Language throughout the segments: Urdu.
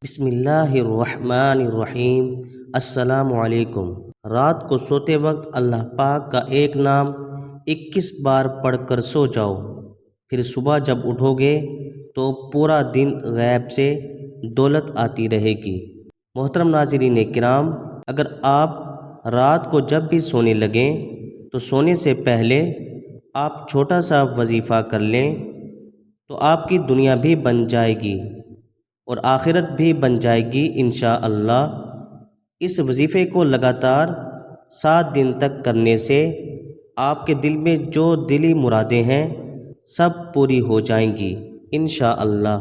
بسم اللہ الرحمن الرحیم۔ السلام علیکم۔ رات کو سوتے وقت اللہ پاک کا ایک نام 21 بار پڑھ کر سو جاؤ، پھر صبح جب اٹھو گے تو پورا دن غیب سے دولت آتی رہے گی۔ محترم ناظرین کرام، اگر آپ رات کو جب بھی سونے لگیں تو سونے سے پہلے آپ چھوٹا سا وظیفہ کر لیں تو آپ کی دنیا بھی بن جائے گی اور آخرت بھی بن جائے گی انشاءاللہ۔ اس وظیفے کو لگاتار 7 دن تک کرنے سے آپ کے دل میں جو دلی مرادیں ہیں سب پوری ہو جائیں گی انشاءاللہ۔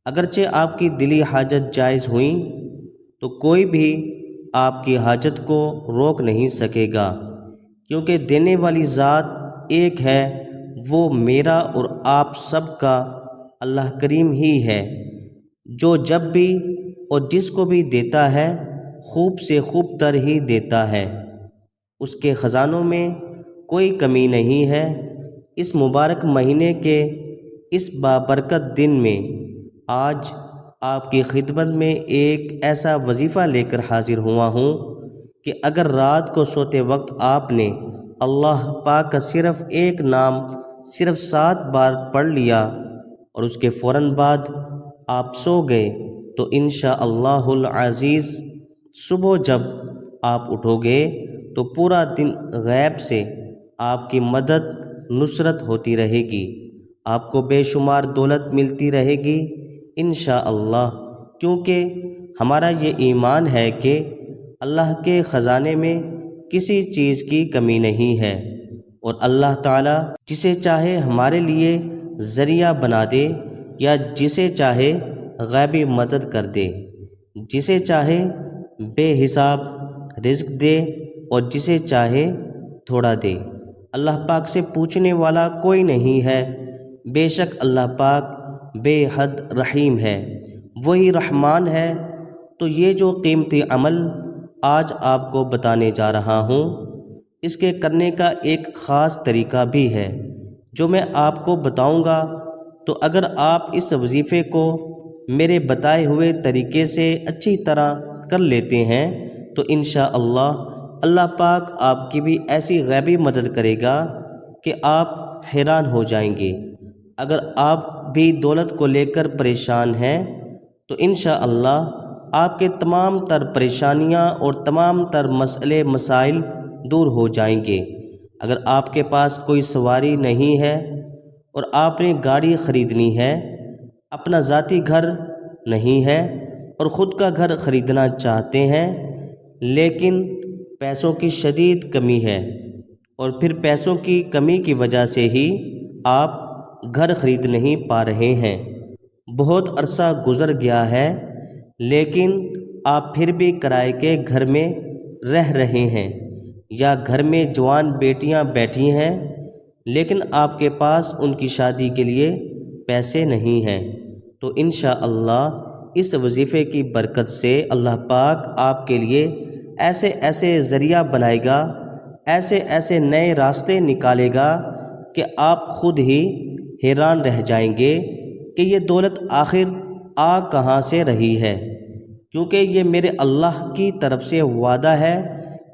اگرچہ آپ کی دلی حاجت جائز ہوئیں تو کوئی بھی آپ کی حاجت کو روک نہیں سکے گا، کیونکہ دینے والی ذات ایک ہے، وہ میرا اور آپ سب کا اللہ کریم ہی ہے، جو جب بھی اور جس کو بھی دیتا ہے خوب سے خوب تر ہی دیتا ہے۔ اس کے خزانوں میں کوئی کمی نہیں ہے۔ اس مبارک مہینے کے اس بابرکت دن میں آج آپ کی خدمت میں ایک ایسا وظیفہ لے کر حاضر ہوا ہوں کہ اگر رات کو سوتے وقت آپ نے اللہ پاک کا صرف ایک نام صرف 7 بار پڑھ لیا اور اس کے فوراً بعد آپ سو گئے تو انشاءاللہ العزیز صبح جب آپ اٹھو گے تو پورا دن غیب سے آپ کی مدد نصرت ہوتی رہے گی، آپ کو بے شمار دولت ملتی رہے گی انشاءاللہ، کیونکہ ہمارا یہ ایمان ہے کہ اللہ کے خزانے میں کسی چیز کی کمی نہیں ہے، اور اللہ تعالیٰ جسے چاہے ہمارے لیے ذریعہ بنا دے یا جسے چاہے غیبی مدد کر دے، جسے چاہے بے حساب رزق دے اور جسے چاہے تھوڑا دے۔ اللہ پاک سے پوچھنے والا کوئی نہیں ہے، بے شک اللہ پاک بے حد رحیم ہے، وہی رحمان ہے۔ تو یہ جو قیمتی عمل آج آپ کو بتانے جا رہا ہوں، اس کے کرنے کا ایک خاص طریقہ بھی ہے جو میں آپ کو بتاؤں گا۔ تو اگر آپ اس وظیفے کو میرے بتائے ہوئے طریقے سے اچھی طرح کر لیتے ہیں تو انشاءاللہ اللہ پاک آپ کی بھی ایسی غیبی مدد کرے گا کہ آپ حیران ہو جائیں گے۔ اگر آپ بھی دولت کو لے کر پریشان ہیں تو انشاءاللہ آپ کے تمام تر پریشانیاں اور تمام تر مسئلے مسائل دور ہو جائیں گے۔ اگر آپ کے پاس کوئی سواری نہیں ہے اور آپ نے گاڑی خریدنی ہے، اپنا ذاتی گھر نہیں ہے اور خود کا گھر خریدنا چاہتے ہیں لیکن پیسوں کی شدید کمی ہے، اور پھر پیسوں کی کمی کی وجہ سے ہی آپ گھر خرید نہیں پا رہے ہیں، بہت عرصہ گزر گیا ہے لیکن آپ پھر بھی کرائے کے گھر میں رہ رہے ہیں، یا گھر میں جوان بیٹیاں بیٹھی ہیں لیکن آپ کے پاس ان کی شادی کے لیے پیسے نہیں ہیں، تو انشاءاللہ اس وظیفے کی برکت سے اللہ پاک آپ کے لیے ایسے ایسے ذریعہ بنائے گا، ایسے ایسے نئے راستے نکالے گا کہ آپ خود ہی حیران رہ جائیں گے کہ یہ دولت آخر آ کہاں سے رہی ہے، کیونکہ یہ میرے اللہ کی طرف سے وعدہ ہے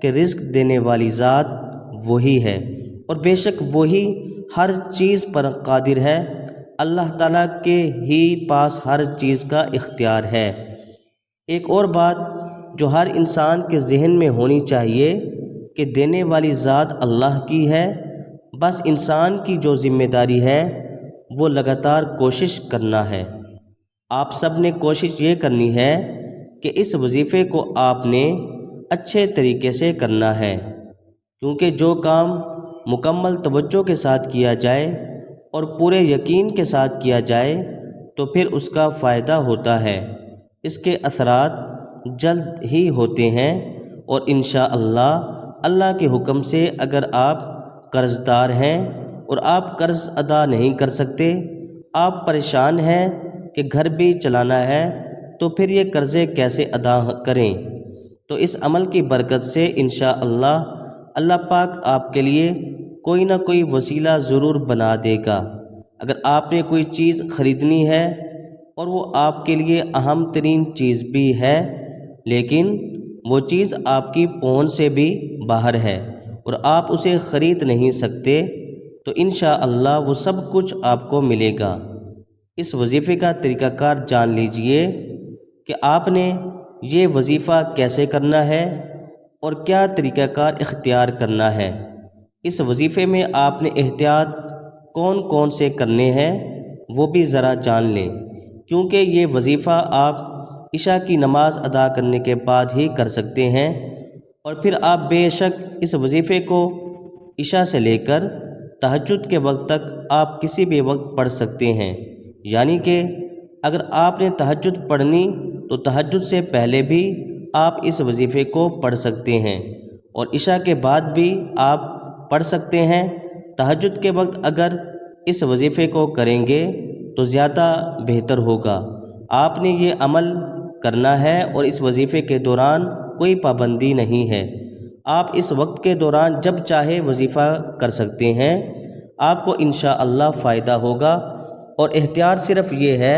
کہ رزق دینے والی ذات وہی ہے، اور بے شک وہی ہر چیز پر قادر ہے۔ اللہ تعالیٰ کے ہی پاس ہر چیز کا اختیار ہے۔ ایک اور بات جو ہر انسان کے ذہن میں ہونی چاہیے کہ دینے والی ذات اللہ کی ہے، بس انسان کی جو ذمہ داری ہے وہ لگاتار کوشش کرنا ہے۔ آپ سب نے کوشش یہ کرنی ہے کہ اس وظیفے کو آپ نے اچھے طریقے سے کرنا ہے، کیونکہ جو کام مکمل توجہ کے ساتھ کیا جائے اور پورے یقین کے ساتھ کیا جائے تو پھر اس کا فائدہ ہوتا ہے، اس کے اثرات جلد ہی ہوتے ہیں، اور انشاءاللہ اللہ کے حکم سے اگر آپ قرض دار ہیں اور آپ قرض ادا نہیں کر سکتے، آپ پریشان ہیں کہ گھر بھی چلانا ہے تو پھر یہ قرضے کیسے ادا کریں، تو اس عمل کی برکت سے انشاءاللہ اللہ پاک آپ کے لیے کوئی نہ کوئی وسیلہ ضرور بنا دے گا۔ اگر آپ نے کوئی چیز خریدنی ہے اور وہ آپ کے لیے اہم ترین چیز بھی ہے، لیکن وہ چیز آپ کی پہنچ سے بھی باہر ہے اور آپ اسے خرید نہیں سکتے، تو انشاءاللہ وہ سب کچھ آپ کو ملے گا۔ اس وظیفے کا طریقہ کار جان لیجئے کہ آپ نے یہ وظیفہ کیسے کرنا ہے اور کیا طریقہ کار اختیار کرنا ہے۔ اس وظیفے میں آپ نے احتیاط کون کون سے کرنے ہیں وہ بھی ذرا جان لیں، کیونکہ یہ وظیفہ آپ عشاء کی نماز ادا کرنے کے بعد ہی کر سکتے ہیں، اور پھر آپ بے شک اس وظیفے کو عشاء سے لے کر تہجد کے وقت تک آپ کسی بھی وقت پڑھ سکتے ہیں۔ یعنی کہ اگر آپ نے تہجد پڑھنی تو تہجد سے پہلے بھی آپ اس وظیفے کو پڑھ سکتے ہیں، اور عشاء کے بعد بھی آپ پڑھ سکتے ہیں۔ تہجد کے وقت اگر اس وظیفے کو کریں گے تو زیادہ بہتر ہوگا۔ آپ نے یہ عمل کرنا ہے اور اس وظیفے کے دوران کوئی پابندی نہیں ہے، آپ اس وقت کے دوران جب چاہے وظیفہ کر سکتے ہیں، آپ کو انشاءاللہ فائدہ ہوگا۔ اور احتیاط صرف یہ ہے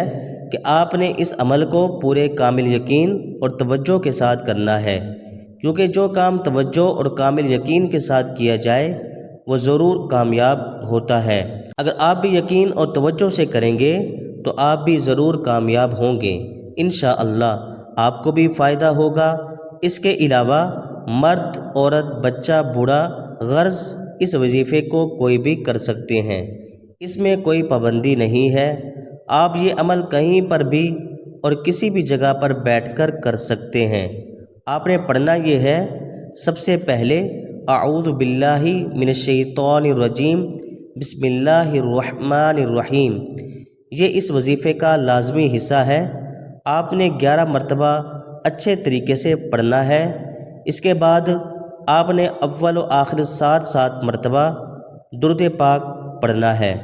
کہ آپ نے اس عمل کو پورے کامل یقین اور توجہ کے ساتھ کرنا ہے، کیونکہ جو کام توجہ اور کامل یقین کے ساتھ کیا جائے وہ ضرور کامیاب ہوتا ہے۔ اگر آپ بھی یقین اور توجہ سے کریں گے تو آپ بھی ضرور کامیاب ہوں گے، انشاءاللہ آپ کو بھی فائدہ ہوگا۔ اس کے علاوہ مرد، عورت، بچہ، بوڑھا غرض اس وظیفے کو کوئی بھی کر سکتے ہیں، اس میں کوئی پابندی نہیں ہے۔ آپ یہ عمل کہیں پر بھی اور کسی بھی جگہ پر بیٹھ کر کر سکتے ہیں۔ آپ نے پڑھنا یہ ہے، سب سے پہلے اعوذ باللہ من الشیطان الرجیم، بسم اللہ الرحمن الرحیم۔ یہ اس وظیفے کا لازمی حصہ ہے۔ آپ نے 11 مرتبہ اچھے طریقے سے پڑھنا ہے۔ اس کے بعد آپ نے اول و آخر 7 مرتبہ درود پاک پڑھنا ہے۔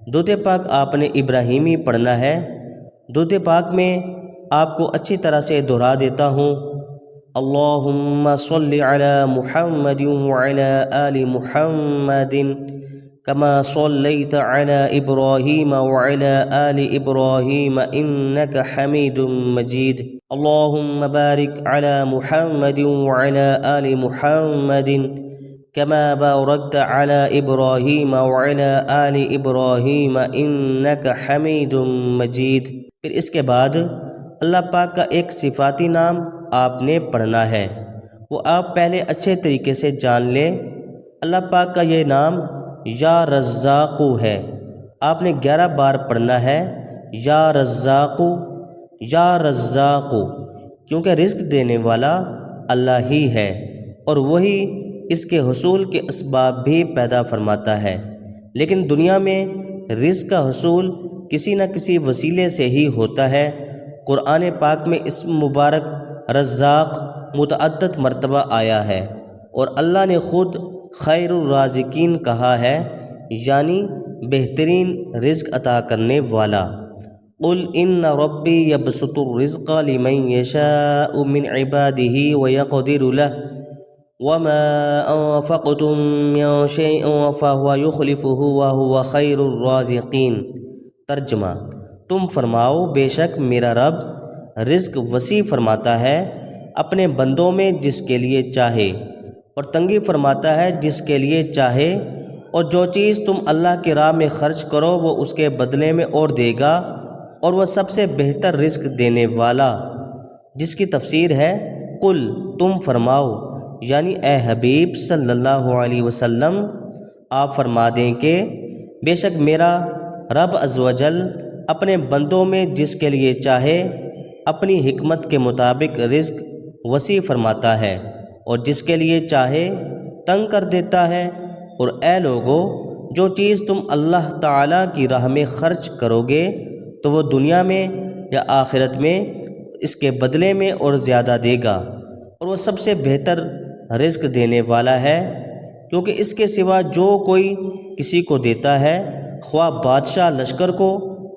درود پاک آپ نے ابراہیمی پڑھنا ہے۔ درود پاک میں آپ کو اچھی طرح سے دہرا دیتا ہوں، اللہم صلی علی محمد وعلی آل محمد کما صلیت علی ابراہیم وعلی آل ابراہیم انک حمید مجید، اللہم بارک علی محمد وعلی آل محمد کما بارکت علی ابراہیم وعلی آل ابراہیم انک حمید مجید۔ پھر اس کے بعد اللہ پاک کا ایک صفاتی نام آپ نے پڑھنا ہے، وہ آپ پہلے اچھے طریقے سے جان لیں۔ اللہ پاک کا یہ نام یا رزاق ہے۔ آپ نے 11 بار پڑھنا ہے، یا رزاق، یا رزاق، کیونکہ رزق دینے والا اللہ ہی ہے اور وہی اس کے حصول کے اسباب بھی پیدا فرماتا ہے، لیکن دنیا میں رزق کا حصول کسی نہ کسی وسیلے سے ہی ہوتا ہے۔ قرآن پاک میں اسم مبارک رزاق متعدد مرتبہ آیا ہے، اور اللہ نے خود خیر الرازقین کہا ہے، یعنی بہترین رزق عطا کرنے والا۔ قل ان ربی یبسط الرزق لمن یشاء من عباده ویقدر له وما انفقتم من شیء فهو یخلفه وهو خیر الرازقین۔ ترجمہ، تم فرماؤ بے شک میرا رب رزق وسیع فرماتا ہے اپنے بندوں میں جس کے لیے چاہے، اور تنگی فرماتا ہے جس کے لیے چاہے، اور جو چیز تم اللہ کی راہ میں خرچ کرو وہ اس کے بدلے میں اور دے گا، اور وہ سب سے بہتر رزق دینے والا۔ جس کی تفسیر ہے، قل تم فرماؤ، یعنی اے حبیب صلی اللہ علیہ وسلم آپ فرما دیں کہ بے شک میرا رب عز و جل اپنے بندوں میں جس کے لیے چاہے اپنی حکمت کے مطابق رزق وسیع فرماتا ہے، اور جس کے لیے چاہے تنگ کر دیتا ہے۔ اور اے لوگو، جو چیز تم اللہ تعالیٰ کی راہ میں خرچ کرو گے تو وہ دنیا میں یا آخرت میں اس کے بدلے میں اور زیادہ دے گا، اور وہ سب سے بہتر رزق دینے والا ہے، کیونکہ اس کے سوا جو کوئی کسی کو دیتا ہے، خواہ بادشاہ لشکر کو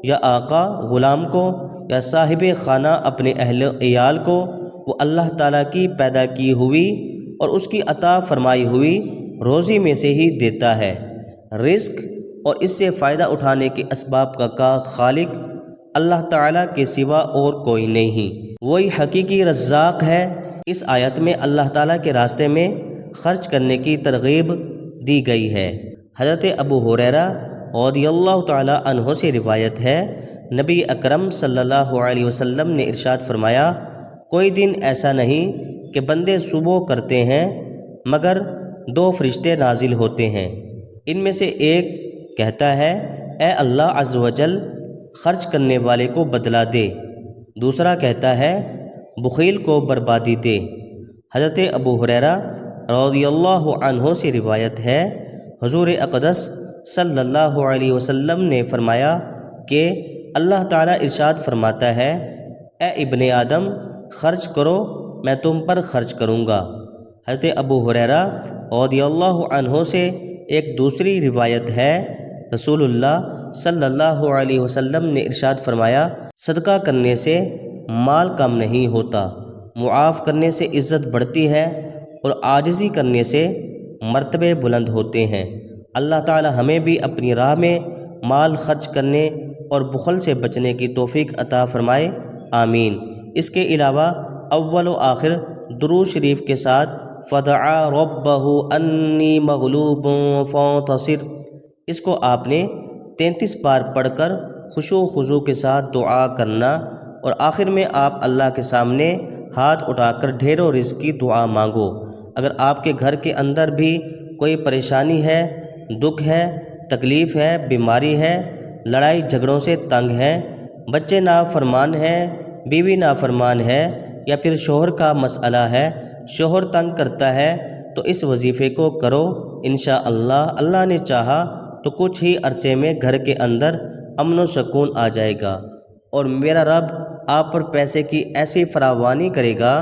یا آقا غلام کو یا صاحب خانہ اپنے اہل عیال کو، وہ اللہ تعالیٰ کی پیدا کی ہوئی اور اس کی عطا فرمائی ہوئی روزی میں سے ہی دیتا ہے۔ رزق اور اس سے فائدہ اٹھانے کے اسباب کا خالق اللہ تعالیٰ کے سوا اور کوئی نہیں، وہی حقیقی رزاق ہے۔ اس آیت میں اللہ تعالیٰ کے راستے میں خرچ کرنے کی ترغیب دی گئی ہے۔ حضرت ابو ہریرہ رضی اللہ تعالیٰ عنہ سے روایت ہے، نبی اکرم صلی اللہ علیہ وسلم نے ارشاد فرمایا، کوئی دن ایسا نہیں کہ بندے صبح کرتے ہیں مگر 2 فرشتے نازل ہوتے ہیں۔ ان میں سے ایک کہتا ہے، اے اللہ عز و جل خرچ کرنے والے کو بدلہ دے، دوسرا کہتا ہے بخیل کو بربادی دے۔ حضرت ابو ہریرہ رضی اللہ عنہ سے روایت ہے، حضور اقدس صلی اللہ علیہ وسلم نے فرمایا کہ اللہ تعالیٰ ارشاد فرماتا ہے، اے ابن آدم خرچ کرو میں تم پر خرچ کروں گا۔ حضرت ابو ہریرہ رضی اللہ عنہ سے ایک دوسری روایت ہے، رسول اللہ صلی اللہ علیہ وسلم نے ارشاد فرمایا، صدقہ کرنے سے مال کم نہیں ہوتا، معاف کرنے سے عزت بڑھتی ہے اور عاجزی کرنے سے مرتبے بلند ہوتے ہیں۔ اللہ تعالی ہمیں بھی اپنی راہ میں مال خرچ کرنے اور بخل سے بچنے کی توفیق عطا فرمائے، آمین۔ اس کے علاوہ اول و آخر درود شریف کے ساتھ فدعا ربہ انی مغلوب فانتصر، اس کو آپ نے 33 بار پڑھ کر خشوع و خضوع کے ساتھ دعا کرنا، اور آخر میں آپ اللہ کے سامنے ہاتھ اٹھا کر ڈھیر و رزق کی دعا مانگو۔ اگر آپ کے گھر کے اندر بھی کوئی پریشانی ہے، دکھ ہے، تکلیف ہے، بیماری ہے، لڑائی جھگڑوں سے تنگ ہے، بچے نافرمان ہیں، بیوی نافرمان ہے، یا پھر شوہر کا مسئلہ ہے، شوہر تنگ کرتا ہے، تو اس وظیفے کو کرو، انشاءاللہ اللہ نے چاہا تو کچھ ہی عرصے میں گھر کے اندر امن و سکون آ جائے گا، اور میرا رب آپ پر پیسے کی ایسی فراوانی کرے گا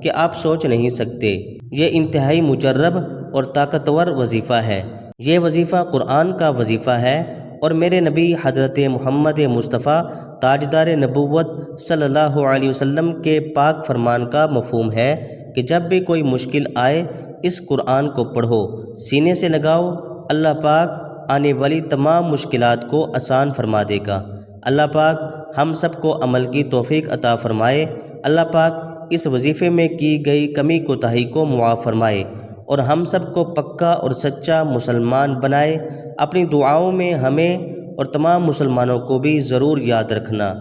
کہ آپ سوچ نہیں سکتے۔ یہ انتہائی مجرب اور طاقتور وظیفہ ہے۔ یہ وظیفہ قرآن کا وظیفہ ہے، اور میرے نبی حضرت محمد مصطفیٰ تاجدار نبوت صلی اللہ علیہ وسلم کے پاک فرمان کا مفہوم ہے کہ جب بھی کوئی مشکل آئے اس قرآن کو پڑھو، سینے سے لگاؤ، اللہ پاک آنے والی تمام مشکلات کو آسان فرما دے گا۔ اللہ پاک ہم سب کو عمل کی توفیق عطا فرمائے۔ اللہ پاک اس وظیفے میں کی گئی کمی کوتاہی کو معاف فرمائے، اور ہم سب کو پکا اور سچا مسلمان بنائے۔ اپنی دعاؤں میں ہمیں اور تمام مسلمانوں کو بھی ضرور یاد رکھنا۔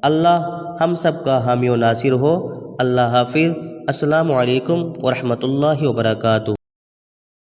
اللہ ہم سب کا حامی و ناصر ہو۔ اللہ حافظ۔ السلام علیکم ورحمۃ اللہ وبرکاتہ۔